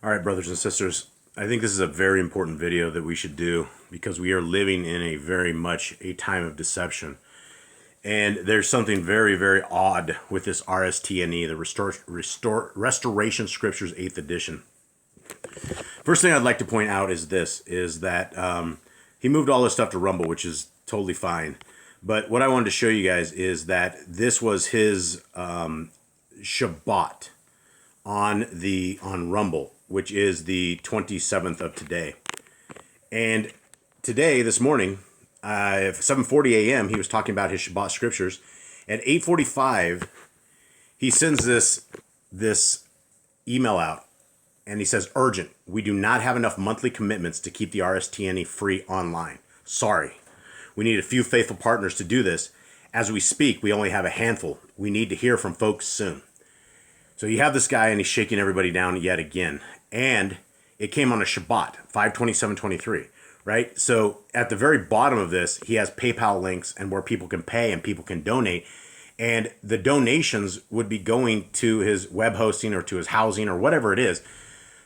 All right, brothers and sisters, I think this is a very important video that we should do because we are living in a very much a time of deception. And there's something very, very odd with this RSTNE, the Restoration Scriptures 8th edition. First thing I'd like to point out is this, is that he moved all this stuff to Rumble, which is totally fine. But what I wanted to show you guys is that this was his Shabbat on Rumble, which is the 27th of today. And today, this morning, 7:40 a.m., he was talking about his Shabbat scriptures. At 8:45, he sends this email out, and he says, "Urgent. We do not have enough monthly commitments to keep the RSTNE free online. Sorry. We need a few faithful partners to do this. As we speak, we only have a handful. We need to hear from folks soon." So you have this guy, and he's shaking everybody down yet again. And it came on a Shabbat, 5/27/23, right? So at the very bottom of this, he has PayPal links and where people can pay and people can donate. And the donations would be going to his web hosting or to his housing or whatever it is.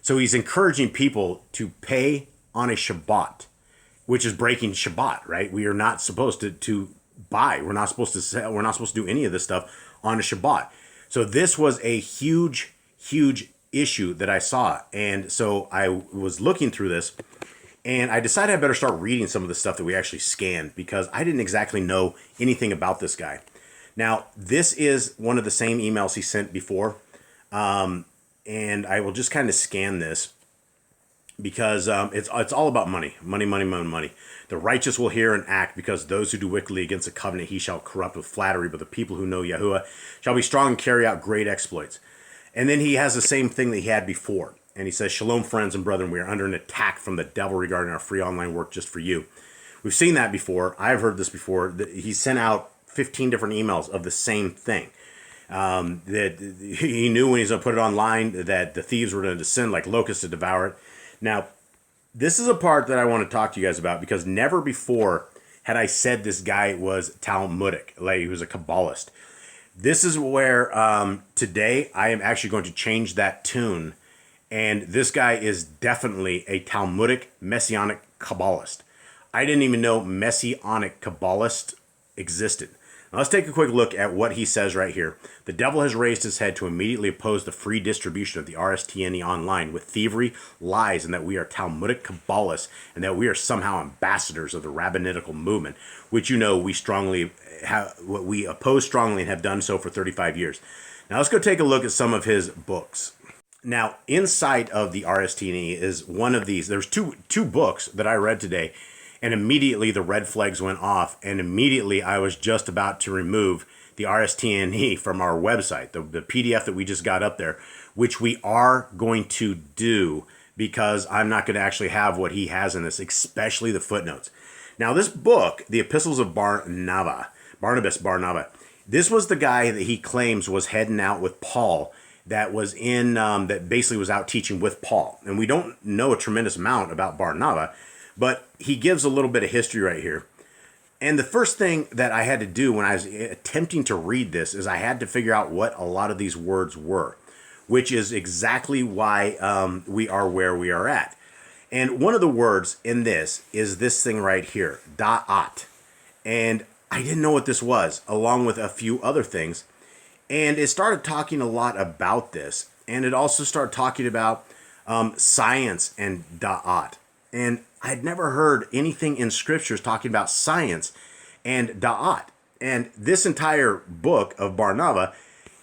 So he's encouraging people to pay on a Shabbat, which is breaking Shabbat, right? We are not supposed to buy. We're not supposed to sell. We're not supposed to do any of this stuff on a Shabbat. So this was a huge, huge issue that I saw. And so I was looking through this, and I decided I better start reading some of the stuff that we actually scanned because I didn't exactly know anything about this guy. Now, this is one of the same emails he sent before. And I will just kind of scan this because it's all about money. Money, money, money, money. The righteous will hear and act, because those who do wickedly against the covenant he shall corrupt with flattery, but the people who know Yahuwah shall be strong and carry out great exploits. And then he has the same thing that he had before. And he says, "Shalom, friends and brethren, we are under an attack from the devil regarding our free online work just for you." We've seen that before. I've heard this before. He sent out 15 different emails of the same thing. That he knew when he's going to put it online that the thieves were going to descend like locusts to devour it. Now, this is a part that I want to talk to you guys about, because never before had I said this guy was Talmudic, like he was a Kabbalist. This is where today I am actually going to change that tune, and this guy is definitely a Talmudic Messianic Kabbalist. I didn't even know Messianic Kabbalist existed. Now let's take a quick look at what he says right here. "The devil has raised his head to immediately oppose the free distribution of the RSTNE online with thievery, lies, and that we are Talmudic Kabbalists and that we are somehow ambassadors of the rabbinical movement, which we oppose strongly and have done so for 35 years. Now let's go take a look at some of his books. Now, inside of the RSTNE is one of these. There's two books that I read today, and immediately the red flags went off, and immediately I was just about to remove the RSTNE from our website, the PDF that we just got up there, which we are going to do because I'm not going to actually have what he has in this, especially the footnotes. Now, this book, the Epistles of Barnabas, this was the guy that he claims was heading out with Paul, that was that basically was out teaching with Paul. And we don't know a tremendous amount about Barnabas, but he gives a little bit of history right here. And the first thing that I had to do when I was attempting to read this is I had to figure out what a lot of these words were, which is exactly why we are where we are at. And one of the words in this is this thing right here, da'at. And I didn't know what this was, along with a few other things. And it started talking a lot about this. And it also started talking about science and da'at. And I'd never heard anything in scriptures talking about science and da'at. And this entire book of Barnabas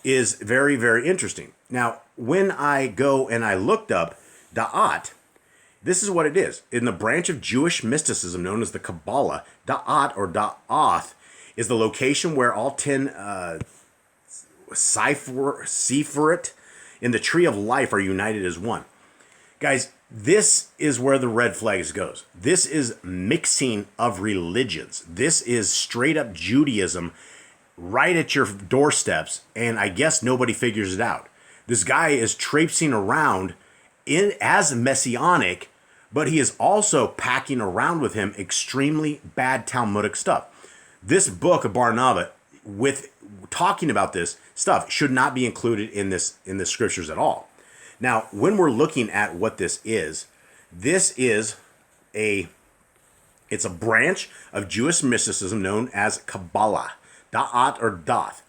is very, very interesting. Now, when I go and I looked up da'at, this is what it is. In the branch of Jewish mysticism known as the Kabalah, da'at or da'ath is the location where all 10 Sephirot in the tree of life are united as one. Guys, this is where the red flags goes. This is mixing of religions. This is straight up Judaism right at your doorsteps, and I guess nobody figures it out. This guy is traipsing around as messianic, but he is also packing around with him extremely bad Talmudic stuff. This book of Barnabas, with talking about this stuff, should not be included in the scriptures at all. Now, when we're looking at what this is a it's a branch of Jewish mysticism known as Kabalah. Da'at or Dath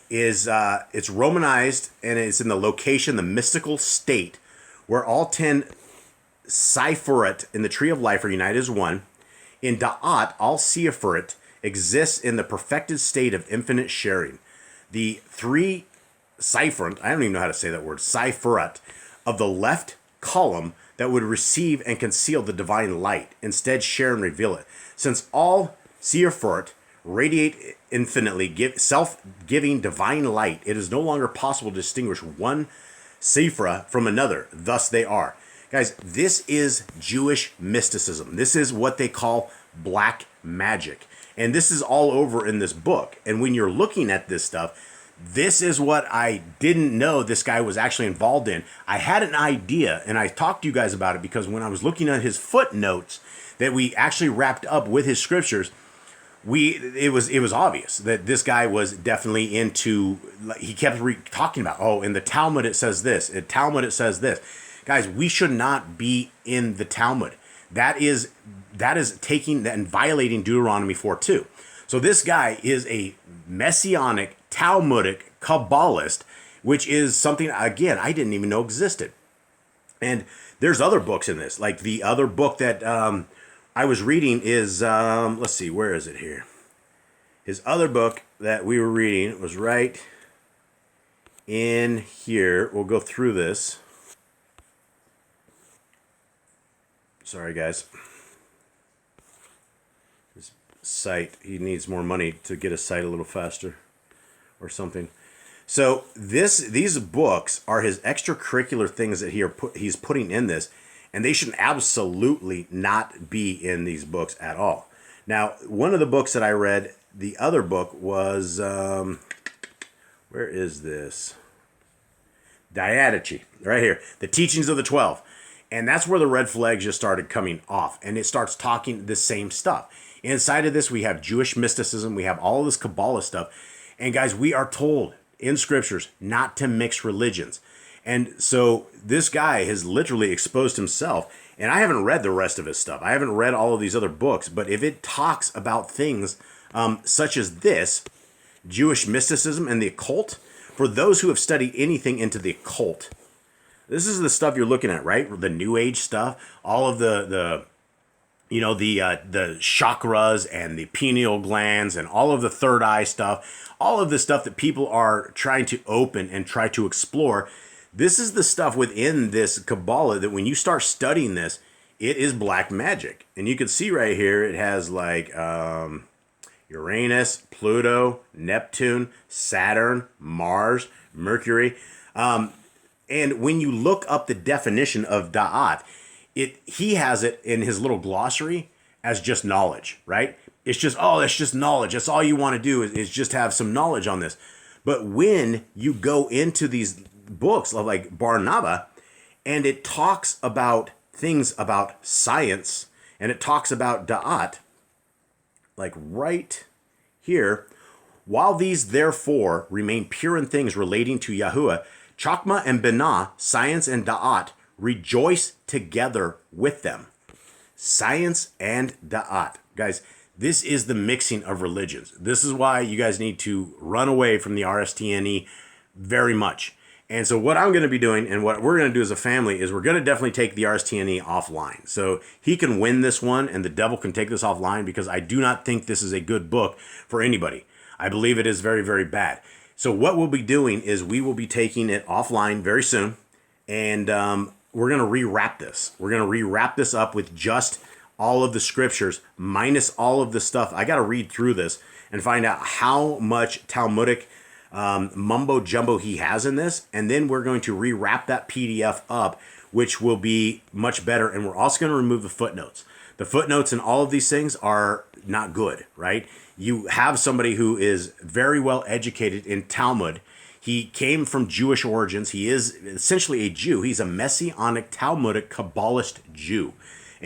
is it's Romanized, and it's in the location, the mystical state, where all 10 Sephirot in the Tree of Life are united as one. In Da'at, all Sephirot exists in the perfected state of infinite sharing. The 3 Sephirot, I don't even know how to say that word, Sephirot, of the left column that would receive and conceal the divine light, instead share and reveal it. Since all Sephirot radiate infinitely, self-giving divine light, it is no longer possible to distinguish one Sephirah from another. Thus they are. Guys, this is Jewish mysticism. This is what they call black magic. And this is all over in this book. And when you're looking at this stuff, this is what I didn't know this guy was actually involved in. I had an idea, and I talked to you guys about it because when I was looking at his footnotes that we actually wrapped up with his scriptures, it was obvious that this guy was definitely into, he kept talking about, oh, in the Talmud it says this, in Talmud it says this. Guys, we should not be in the Talmud. That is taking and violating Deuteronomy 4:2. So this guy is a messianic, Talmudic, Kabbalist, which is something, again, I didn't even know existed. And there's other books in this. Like the other book that I was reading is, let's see, where is it here? His other book that we were reading was right in here. We'll go through this. Sorry, guys. His site, he needs more money to get his site a little faster or something. So these books are his extracurricular things that he's putting in this, and they should absolutely not be in these books at all. Now, one of the books that I read, the other book was, where is this? Diadache, right here. The Teachings of the 12. And that's where the red flags just started coming off. And it starts talking the same stuff. Inside of this, we have Jewish mysticism. We have all of this Kabbalah stuff. And guys, we are told in scriptures not to mix religions. And so this guy has literally exposed himself. And I haven't read the rest of his stuff. I haven't read all of these other books. But if it talks about things such as this, Jewish mysticism and the occult, for those who have studied anything into the occult, this is the stuff you're looking at, right? The New Age stuff, all of the chakras and the pineal glands and all of the third eye stuff, all of the stuff that people are trying to open and try to explore. This is the stuff within this Kabbalah that when you start studying this, it is black magic. And you can see right here, it has like Uranus, Pluto, Neptune, Saturn, Mars, Mercury. And when you look up the definition of Da'at, he has it in his little glossary as just knowledge, right? It's just, oh, that's just knowledge. That's all you want to do is just have some knowledge on this. But when you go into these books like Barnabas, and it talks about things about science, and it talks about Da'at, like right here, while these therefore remain pure in things relating to Yahuwah, Chokmah and Binah, science and Da'at, rejoice together with them. Science and Da'at. Guys, this is the mixing of religions. This is why you guys need to run away from the RSTNE very much. And so what I'm going to be doing and what we're going to do as a family is we're going to definitely take the RSTNE offline. So he can win this one and the devil can take this offline, because I do not think this is a good book for anybody. I believe it is very, very bad. So what we'll be doing is we will be taking it offline very soon, and we're going to rewrap this. We're going to rewrap this up with just all of the scriptures minus all of the stuff. I got to read through this and find out how much Talmudic mumbo jumbo he has in this, and then we're going to rewrap that PDF up, which will be much better. And we're also going to remove the footnotes. The footnotes and all of these things are not good, right? You have somebody who is very well educated in Talmud. He came from Jewish origins. He is essentially a Jew. He's a Messianic, Talmudic, Kabbalist Jew.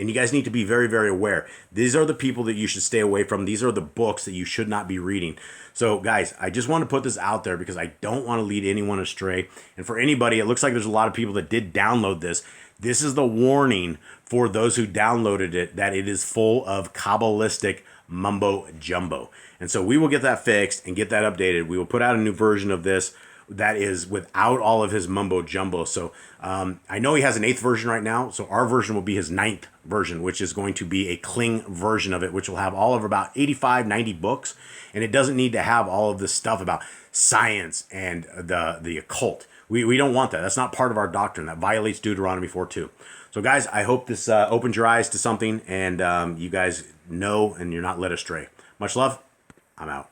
And you guys need to be very, very aware. These are the people that you should stay away from. These are the books that you should not be reading. So, guys, I just want to put this out there because I don't want to lead anyone astray. And for anybody, it looks like there's a lot of people that did download this. This is the warning for those who downloaded it, that it is full of Kabbalistic mumbo jumbo. And so we will get that fixed and get that updated. We will put out a new version of this that is without all of his mumbo jumbo. So I know he has an 8th version right now. So our version will be his 9th version, which is going to be a cling version of it, which will have all of about 85, 90 books. And it doesn't need to have all of this stuff about science and the occult. We don't want that. That's not part of our doctrine. That violates Deuteronomy 4:2. So guys, I hope this opens your eyes to something, and you guys know and you're not led astray. Much love. I'm out.